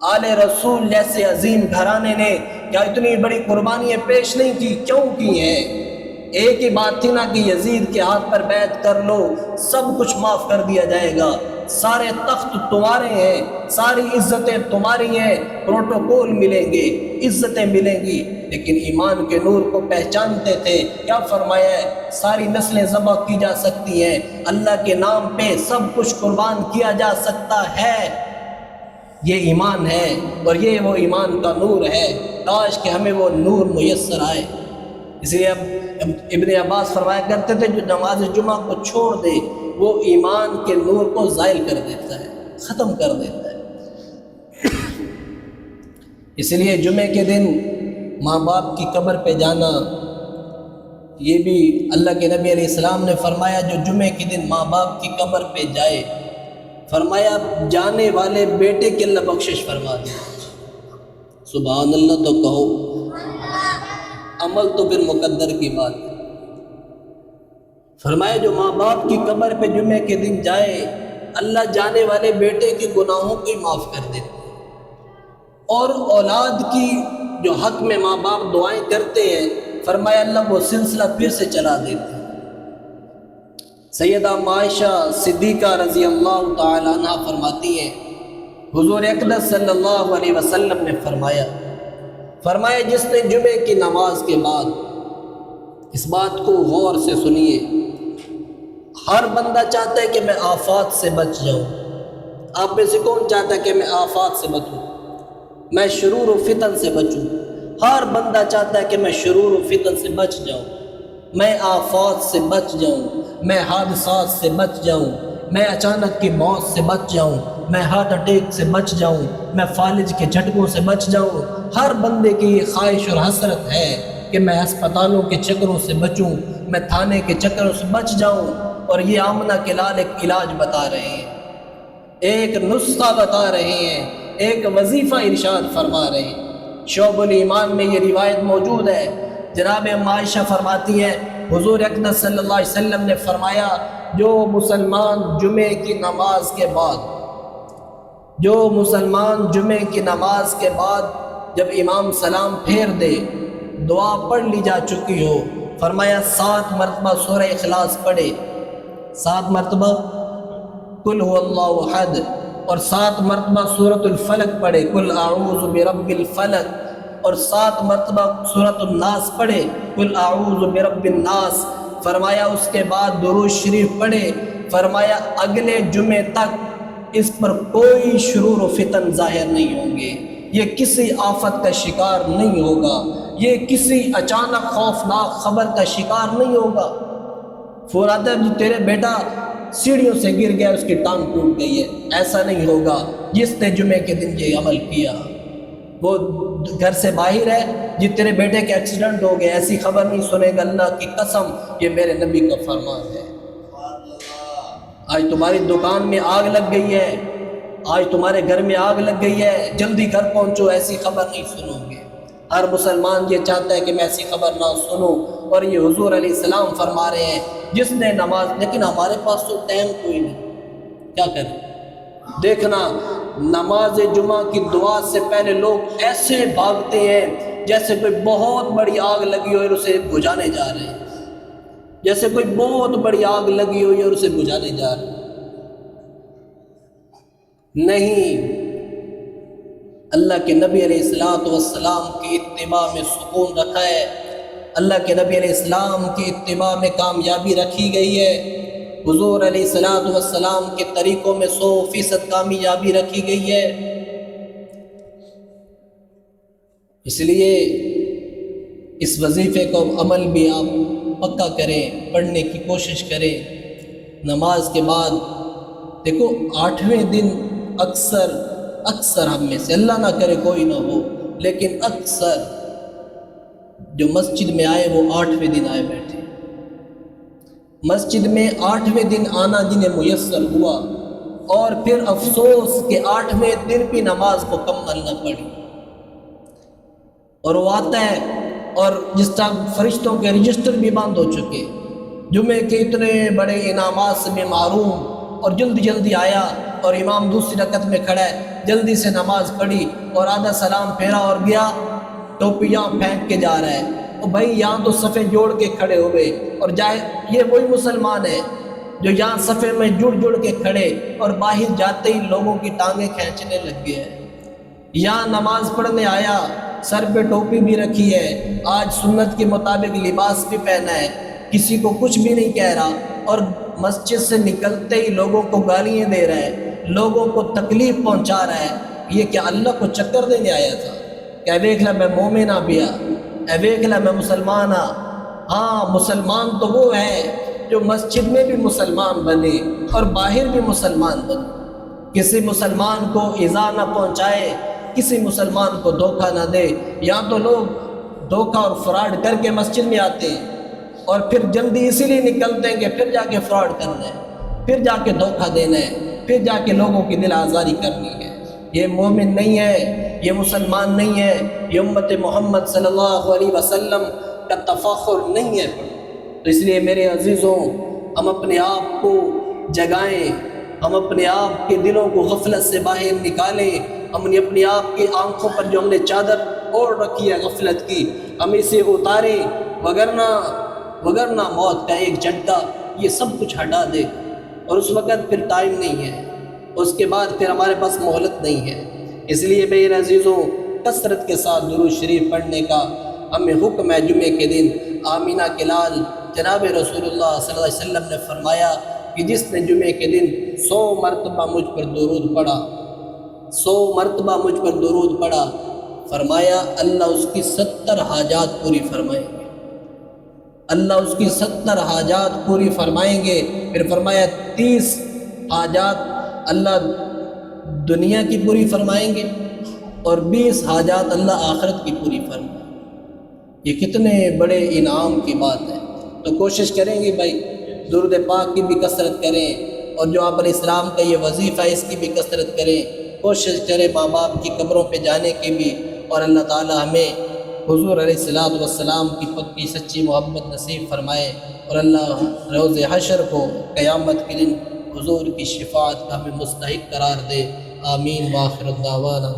آل رسول جیسے عظیم گھرانے نے کیا اتنی بڑی قربانیاں پیش نہیں کی؟ کیوں کی ہیں؟ ایک ہی بات تھی نا کہ یزید کے ہاتھ پر بیعت کر لو، سب کچھ معاف کر دیا جائے گا، سارے تخت تمہارے ہیں، ساری عزتیں تمہاری ہیں، پروٹوکول ملیں گے، عزتیں ملیں گی۔ لیکن ایمان کے نور کو پہچانتے تھے۔ کیا فرمایا ہے؟ ساری نسلیں ذبح کی جا سکتی ہیں، اللہ کے نام پہ سب کچھ قربان کیا جا سکتا ہے۔ یہ ایمان ہے اور یہ وہ ایمان کا نور ہے۔ کاش کہ ہمیں وہ نور میسر آئے۔ اس لیے اب ابن عباس فرمایا کرتے تھے جو نماز جمعہ کو چھوڑ دے وہ ایمان کے نور کو زائل کر دیتا ہے، ختم کر دیتا ہے۔ اس لیے جمعے کے دن ماں باپ کی قبر پہ جانا، یہ بھی اللہ کے نبی علیہ السلام نے فرمایا جو جمعے کے دن ماں باپ کی قبر پہ جائے، فرمایا جانے والے بیٹے کی اللہ بخشش فرما دے۔ سبحان اللہ تو کہو، عمل تو پھر مقدر کی بات ہے۔ فرمایا جو ماں باپ کی قبر پہ جمعے کے دن جائے، اللہ جانے والے بیٹے کے گناہوں کو معاف کر دیتے ہیں، اور اولاد کی جو حق میں ماں باپ دعائیں کرتے ہیں، فرمایا اللہ وہ سلسلہ پھر سے چلا دیتے ہیں۔ سیدہ عائشہ صدیقہ رضی اللہ تعالی عنہ فرماتی ہیں حضور اقدس صلی اللہ علیہ وسلم نے فرمایا جس نے جمعے کی نماز کے بعد، اس بات کو غور سے سنیے، ہر بندہ چاہتا ہے کہ میں آفات سے بچ جاؤں۔ آپ میں سے کون چاہتا ہے کہ میں آفات سے بچوں، میں شرور و فتن سے بچوں؟ ہر بندہ چاہتا ہے کہ میں شرور و فتن سے بچ جاؤں، میں آفات سے بچ جاؤں، میں حادثات سے بچ جاؤں، میں اچانک کی موت سے بچ جاؤں، میں ہارٹ اٹیک سے بچ جاؤں، میں فالج کے جھٹکوں سے بچ جاؤں۔ ہر بندے کی یہ خواہش اور حسرت ہے کہ میں ہسپتالوں کے چکروں سے بچوں، میں تھانے کے چکروں سے بچ جاؤں۔ اور یہ آمنہ کے لال ایک علاج بتا رہے ہیں، ایک نسخہ بتا رہے ہیں، ایک وظیفہ ارشاد فرما رہے ہیں۔ شعب الایمان میں یہ روایت موجود ہے۔ جناب عائشہ فرماتی ہیں حضور اقدس صلی اللہ علیہ وسلم نے فرمایا جو مسلمان جمعے کی نماز کے بعد جب امام سلام پھیر دے، دعا پڑھ لی جا چکی ہو، فرمایا 7 مرتبہ سورہ اخلاص پڑھے، 7 مرتبہ قل هو اللہ احد، اور 7 مرتبہ سورۃ الفلق پڑھے، قل اعوذ برب الفلق، اور 7 مرتبہ سورۃ الناس پڑھے، قل اعوذ برب الناس۔ فرمایا اس کے بعد درود شریف پڑھے، فرمایا اگلے جمعے تک اس پر کوئی شرور و فتن ظاہر نہیں ہوں گے، یہ کسی آفت کا شکار نہیں ہوگا، یہ کسی اچانک خوفناک خبر کا شکار نہیں ہوگا۔ فوراً جی تیرے بیٹا سیڑھیوں سے گر گیا، اس کی ٹانگ ٹوٹ گئی ہے، ایسا نہیں ہوگا۔ جس نے جمعے کے دن یہ عمل کیا وہ گھر سے باہر ہے، جی تیرے بیٹے کے ایکسیڈنٹ ہو گئے، ایسی خبر نہیں سنے گا، اللہ کی قسم یہ میرے نبی کا فرمان ہے۔ آج تمہاری دکان میں آگ لگ گئی ہے، آج تمہارے گھر میں آگ لگ گئی ہے، جلدی گھر پہنچو، ایسی خبر نہیں سنو گے۔ ہر مسلمان یہ چاہتا ہے کہ میں ایسی خبر نہ سنوں، اور یہ حضور علیہ السلام فرما رہے ہیں جس نے نماز، لیکن ہمارے پاس تو ٹائم کوئی نہیں، کیا کریں؟ دیکھنا نماز جمعہ کی دعا سے پہلے لوگ ایسے بھاگتے ہیں جیسے کوئی بہت بڑی آگ لگی ہوئی اور اسے بجھانے جا رہے ہیں، جیسے کوئی بہت بڑی آگ لگی ہوئی اور اسے بجھانے جا رہے ہیں۔ نہیں، اللہ کے نبی علیہ السلام کی اتباع میں سکون رکھا ہے، اللہ کے نبی علیہ السلام کی اتباع میں کامیابی رکھی گئی ہے، حضور علیہ السلام کے طریقوں میں 100% کامیابی رکھی گئی ہے۔ اس لیے اس وظیفے کو عمل بھی آپ پکا کریں، پڑھنے کی کوشش کریں۔ نماز کے بعد دیکھو 8ویں دن اکثر ہم میں سے، اللہ نہ کرے کوئی نہ ہو، لیکن اکثر جو مسجد میں آئے وہ 8ویں دن آئے بیٹھے۔ مسجد میں 8ویں دن آنا جنہیں میسر ہوا، اور پھر افسوس کہ 8ویں دن بھی نماز مکمل نہ پڑھی، اور وہ آتا ہے اور جس طرح فرشتوں کے رجسٹر بھی بند ہو چکے، جمعے کے اتنے بڑے انعامات سے بھی محروم، اور جلدی آیا اور امام دوسری رکعت میں کھڑا ہے، جلدی سے نماز پڑھی اور آدھا سلام پھیرا اور گیا، ٹوپیاں پھینک کے جا رہا ہے۔ اور بھائی یہاں تو صفیں جوڑ کے کھڑے ہوئے، اور جائے یہ وہی مسلمان ہے جو یہاں صفے میں جڑ کے کھڑے اور باہر جاتے ہی لوگوں کی ٹانگیں کھینچنے لگ گئے ہیں۔ یہاں نماز پڑھنے آیا، سر پہ ٹوپی بھی رکھی ہے، آج سنت کے مطابق لباس بھی پہنا ہے، کسی کو کچھ بھی نہیں کہہ رہا، اور مسجد سے نکلتے ہی لوگوں کو گالیاں دے رہا ہے، لوگوں کو تکلیف پہنچا رہا ہے۔ یہ کیا اللہ کو چکر دینے آیا تھا؟ کہ دیکھ لا میں مومن آ بیا، اے دیکھ لا میں مسلمان آ۔ ہاں مسلمان تو وہ ہے جو مسجد میں بھی مسلمان بنے اور باہر بھی مسلمان بنے، کسی مسلمان کو ایذا نہ پہنچائے، کسی مسلمان کو دھوکہ نہ دے۔ یا تو لوگ دھوکہ اور فراڈ کر کے مسجد میں آتے ہیں اور پھر جلدی اسی لیے نکلتے ہیں کہ پھر جا کے فراڈ کرنا ہے، پھر جا کے دھوکہ دینا ہے، پھر جا کے لوگوں کی دل آزاری کرنی ہے۔ یہ مومن نہیں ہے، یہ مسلمان نہیں ہے، یہ امت محمد صلی اللہ علیہ وسلم کا تفاخر نہیں ہے۔ تو اس لیے میرے عزیزوں، ہم اپنے آپ کو جگائیں، ہم اپنے آپ کے دلوں کو غفلت سے باہر نکالیں، ہم نے اپنے آپ کے آنکھوں پر جو ہم نے چادر اوڑھ رکھی ہے غفلت کی، ہم اسے اتاریں، وگرنہ موت کا ایک جھٹکا یہ سب کچھ ہٹا دے، اور اس وقت پھر ٹائم نہیں ہے، اس کے بعد پھر ہمارے پاس مہلت نہیں ہے۔ اس لیے میرے عزیزوں، کثرت کے ساتھ درود شریف پڑھنے کا ہمیں حکم ہے۔ جمعے کے دن آمینہ کے لال جناب رسول اللہ صلی اللہ علیہ وسلم نے فرمایا کہ جس نے جمعے کے دن 100 مرتبہ مجھ پر درود پڑھا، 100 مرتبہ مجھ پر درود پڑھا، فرمایا اللہ اس کی 70 حاجات پوری فرمائیں گے، اللہ اس کی 70 حاجات پوری فرمائیں گے۔ پھر فرمایا 30 حاجات اللہ دنیا کی پوری فرمائیں گے اور 20 حاجات اللہ آخرت کی پوری فرمائیں گے۔ یہ کتنے بڑے انعام کی بات ہے۔ تو کوشش کریں گے بھائی درود پاک کی بھی کثرت کریں، اور جو آپ علیہ السلام کا یہ وظیفہ ہے اس کی بھی کثرت کریں، کوشش کریں ماں باپ کی قبروں پہ جانے کی بھی، اور اللہ تعالی ہمیں حضور علیہ السلام کی خود کی سچی محبت نصیب فرمائے، اور اللہ روز حشر کو قیامت کے دن حضور کی شفاعت کا ہمیں مستحق قرار دے۔ آمین۔ وآخر الدعوانا